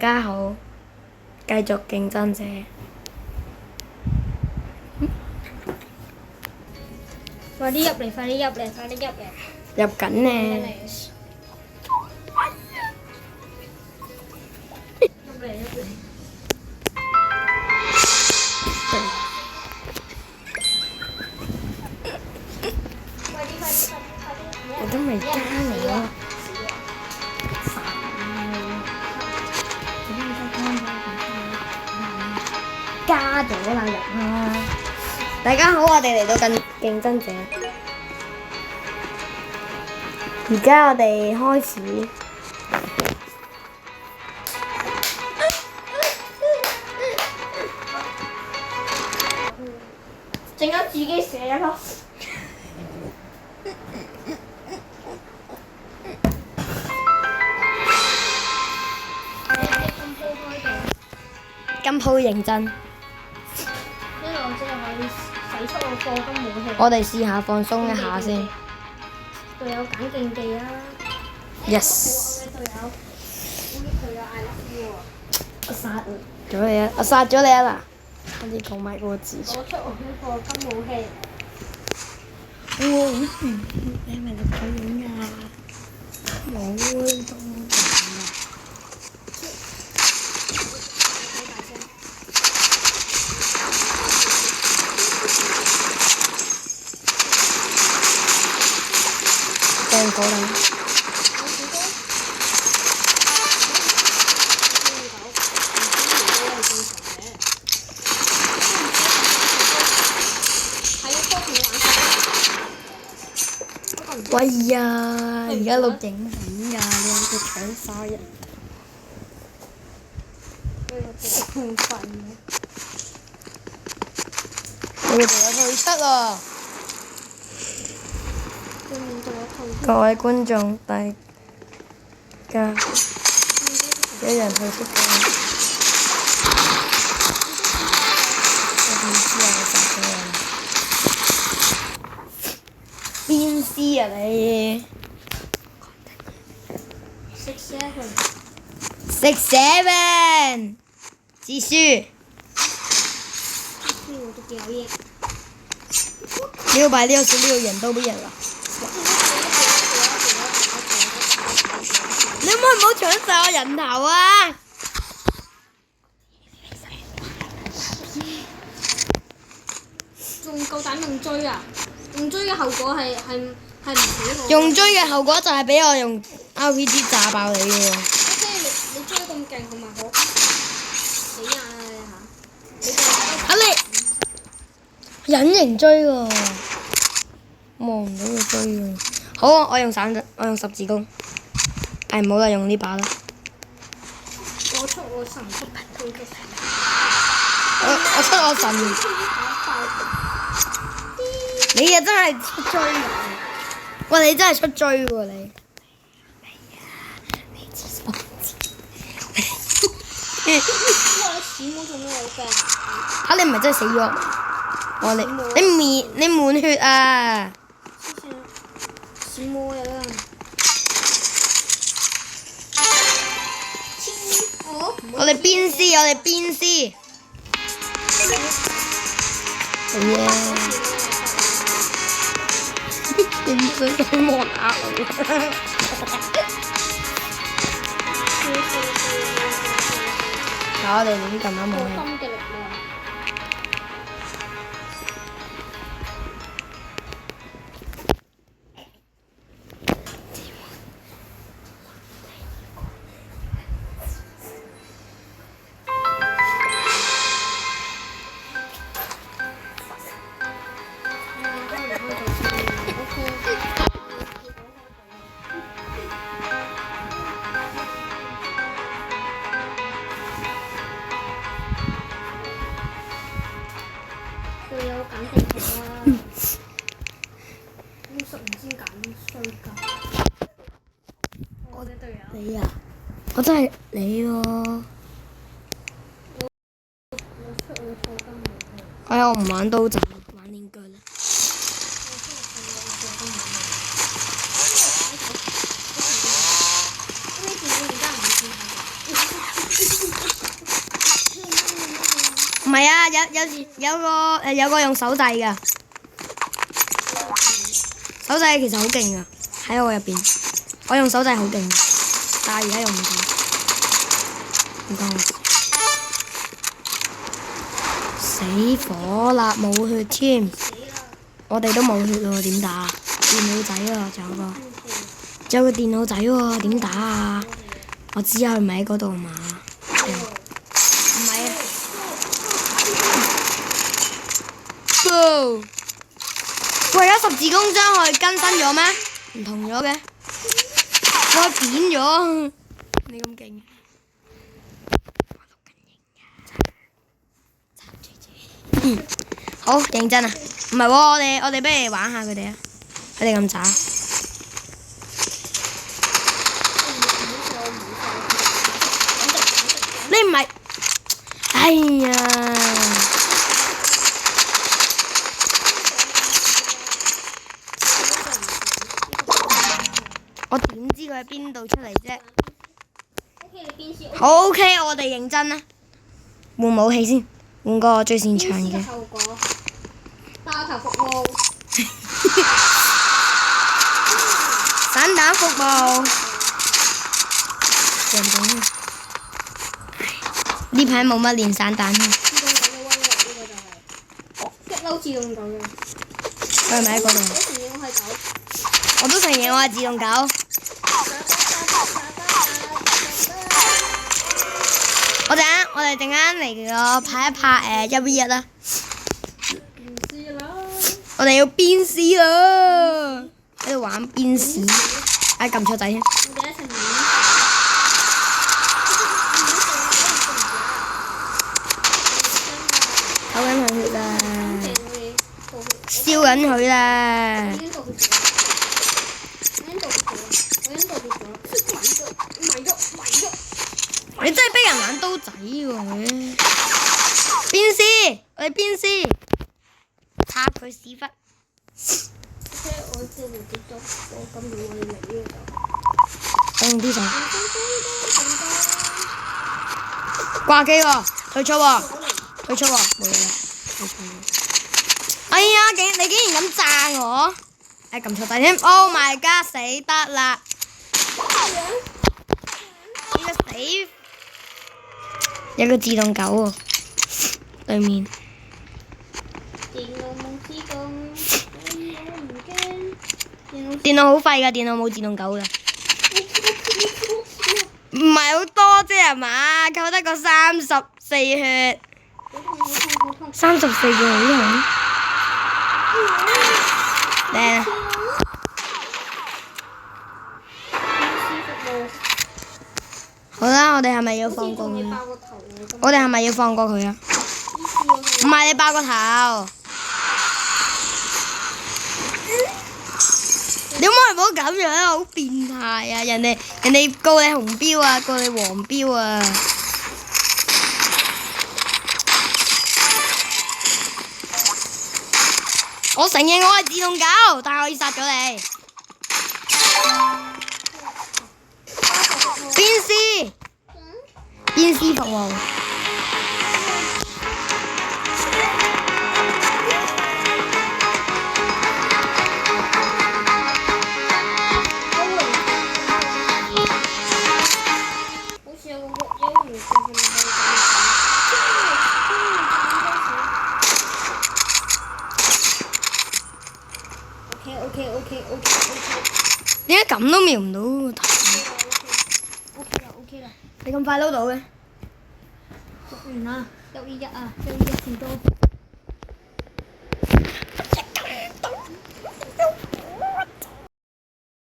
大家好，繼續競爭者。快啲入嚟！快啲入嚟！快啲入嚟！入緊呢。入嚟！入嚟！快啲！快啲！快啲！我都未加我。加咗啦，入啦！大家好，我哋嚟到競爭者。而家我哋開始。陣間自己寫咯。今鋪認真。因為我真係可以使出我課金武器。我哋試下放鬆一下先。隊友揀競技啦。 Yes。隊友，我啲隊友嗌甩喎。我殺咗你啊！我殺咗你啊嗱！我哋講埋嗰個字。我出我啲課金武器。你係咪錄咗影啊？冇都掟火啦！喂呀！而家錄影緊㗎，你有冇搶晒人？興奮嘅。你哋有退出喎！對面隊友退出。各位觀眾，大家有人退出咗。我點知啊？我殺咗人。邊絲啊你？食蛇佢。食蛇咩？自輸。呢我都幾有嘢。666人都沒人了。你可唔可以搶晒我人頭啊？仲夠膽用追啊！用追嘅後果係唔死我。用追嘅後果就係俾我用 RPG 炸爆你嘅喎。即係你追咁勁，同埋好死硬啊你嚇！啊你隱形追喎，望唔到佢追喎。好啊，我用十字弓。唔好啦，用呢把啦。我出我神速推擊。我出我神。你啊真係出追㗎！喂，你真係出追喎你。屎冇做咩好嘅？嚇你唔係真係死咗？我你滿血啊！屎冇呀！我哋鞭屍，我哋鞭屍。好嘢！點解咁望下我？我哋亂撳啊冇嘢。心嘅力量。隊友揀競技啦。實唔知揀衰㗎。我嘅隊友。你啊！我真係你喎。我出我課金武器。哎呀，我唔玩刀仔，玩練腳啦。呢件我而家唔會見下。唔係啊，有個用手掣㗎，手掣其實好勁㗎，喺我入邊，我用手掣好勁，但係而家用唔到，唔關我事。死火啦，冇血添，我哋都冇血喎，點打啊？電腦仔喎，仲有個電腦仔喎，點打啊？我知啊，佢唔係喺嗰度嘛？唔係啊。喂，而家十字弓將佢更新咗咩？唔同咗嘅，我扁咗。你咁勁？好認真啊！唔係喎，我哋不如玩下佢哋啊！佢哋咁渣。你唔係？哎呀！我點知佢喺邊度出嚟啫？好 OK，我哋認真啦，換武器先，換個最擅長嘅。爆頭服務。散彈服務。呢排冇乜練散彈添。激嬲自動狗嘅。佢係咪喺嗰度？我都承認我係自動狗。我哋陣間嚟個拍一拍1v1啦。我哋要鞭屍啦！喺度玩鞭屍，哎撳錯掣先。唞緊佢血啦，燒緊佢啦。你真係逼人玩刀仔喎！鞭屍，我哋鞭屍，插佢屎忽。我用啲手。掛機喎，退出喎，退出喎，冇嘢啦，退出。哎呀，你竟然咁炸我！哎，撳錯掣添 ！Oh my god， 死得啦！呢個死！有個自動狗喎，對面。電腦好廢㗎，電腦冇自動狗㗎。唔係好多啫係嘛？扣得個34血，34個好用。靚啊！好啦，我哋係咪要放過佢？我哋係咪要放過佢啊？唔係你爆個頭。你可唔可以唔好咁樣啊？好變態啊！人哋告你紅標啊，告你黃標啊！我承認我係自動狗，但係我要殺咗你。鞭屍，鞭屍服務。點解咁都瞄唔到個頭？OK 啦，你咁快撈到嘅？完啦，1v1啊，1v1至多。